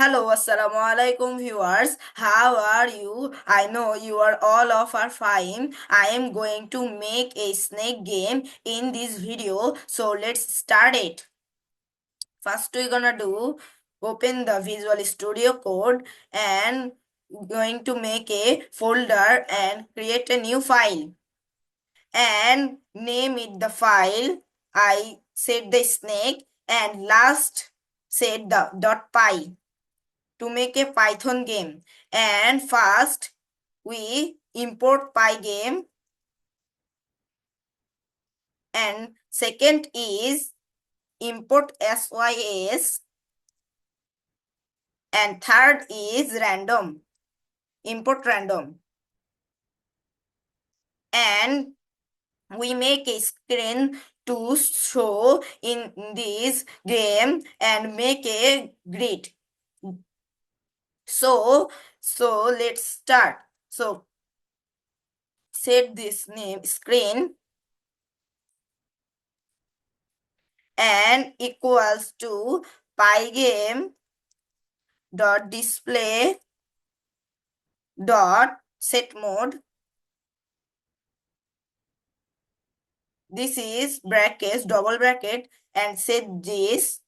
Hello, assalamu alaikum viewers. How are you? I know you are all of are fine. I am going to make a snake game in this video. So let's start it. First we're gonna do open the Visual Studio Code and going to make a folder and create a new file and name it the file. I set the snake and last set the .py to make a Python game. And first, we import pygame. And second is import sys. And third is random. Import random. And we make a screen to show in this game and make a grid. So let's start. So set this name screen and equals to pygame dot display dot set mode. This is brackets, double bracket, and set this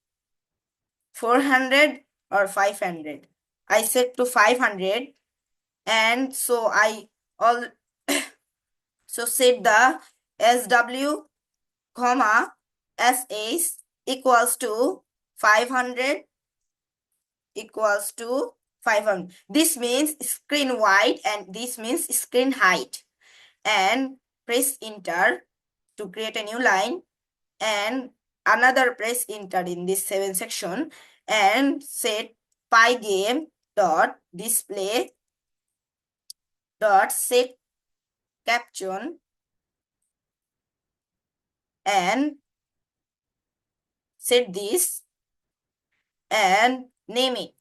400 or 500. I set to 500, and so I all so set the sw comma sh equals to 500 equals to 500. This means screen wide and this means screen height. And press enter to create a new line and another press enter in this 7 section and set pygame dot display dot set caption and set this and name it.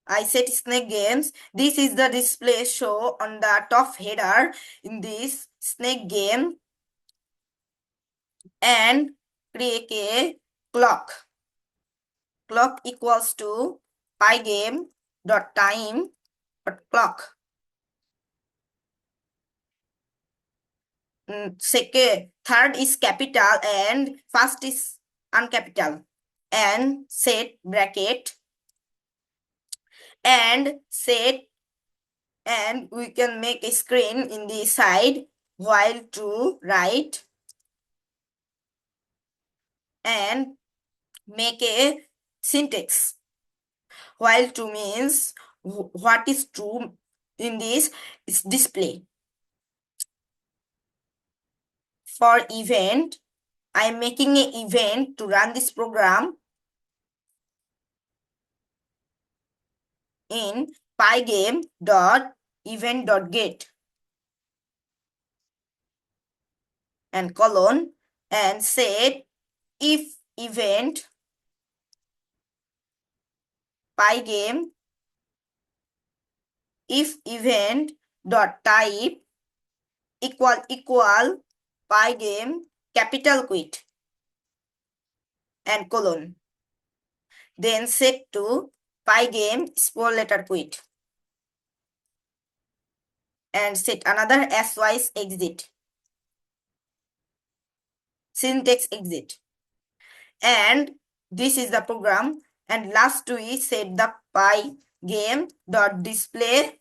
I set snake games. This is the display show on the top header in this snake game and create a clock. Clock equals to pygame dot time dot clock. Second, third is capital and first is uncapital. And set bracket and set, and we can make a screen in the side while to right and make a syntax. While true means what is true in this is display. For event, I am making an event to run this program in pygame dot event dot get and colon and set if event pygame if event dot type equal pygame capital quit and colon. Then set to pygame small letter quit and set another swise exit syntax exit. And this is the program. And last we set the pygame dot display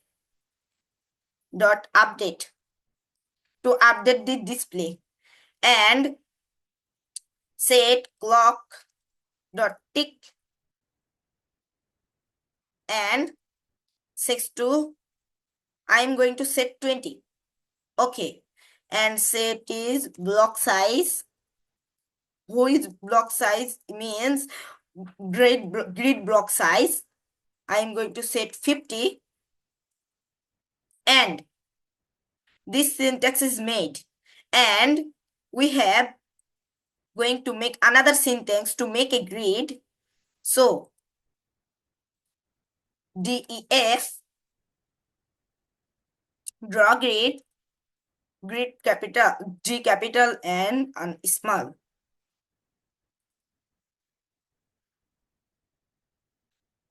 dot update to update the display and set clock dot tick and 6 to I am going to set 20. Okay, and set is block size. Who is block size means grid block size. I am going to set 50 and this syntax is made and we have going to make another syntax to make a grid. So def draw grid capital G capital and small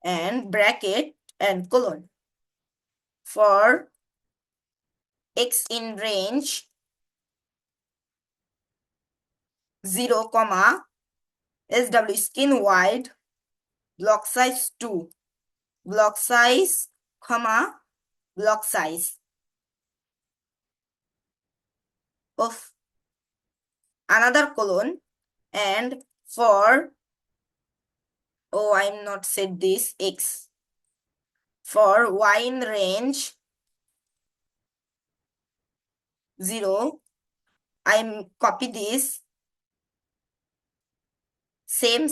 and bracket and colon. For x in range 0, SW skin wide, block size 2, block size, block size of another colon. And for, oh, I'm not said this, x. For y in range 0, I'm copy this, same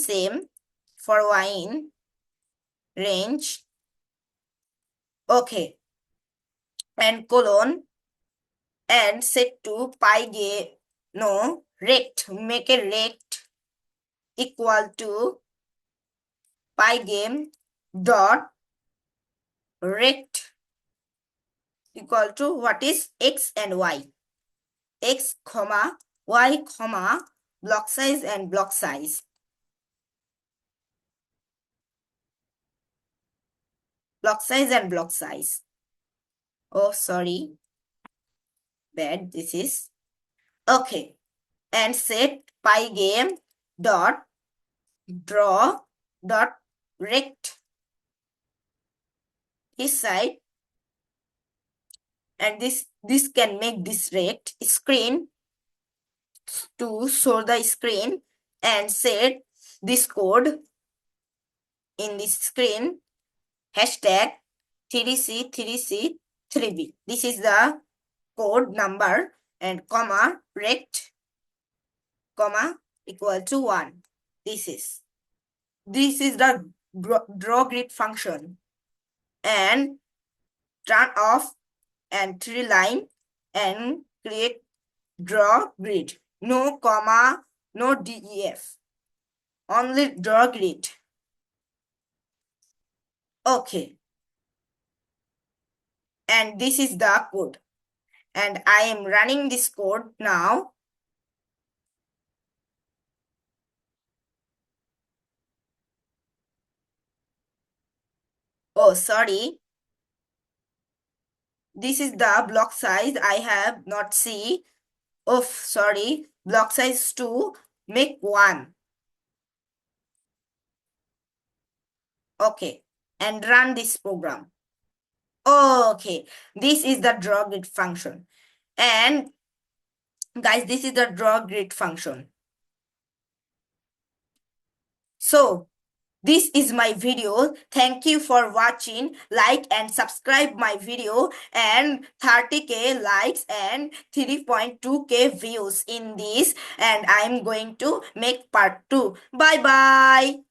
for y in range, okay, and colon, and set to rect, make a rect equal to pygame dot rect equal to what is x and y, x comma y comma block size and block size, block size and block size. Oh, sorry, bad this is. Okay, and set pygame dot draw dot rect this side, and this can make this rect screen to show the screen, and set this code in this screen, hashtag 3C3C3B. This is the code number, and comma rect comma equal to 1. This is the draw grid function, and turn off and 3 line and create draw grid. No comma, no def, only draw grid. Okay, and this is the code, and I am running this code now. Oh, sorry, this is the block size I have not see. Oh, sorry, block size 2, make 1. Okay, and run this program. Okay, this is the draw grid function. And guys, this is the draw grid function. So this is my video. Thank you for watching. Like and subscribe my video, and 30k likes and 3.2k views in this, and I'm going to make part 2. Bye bye.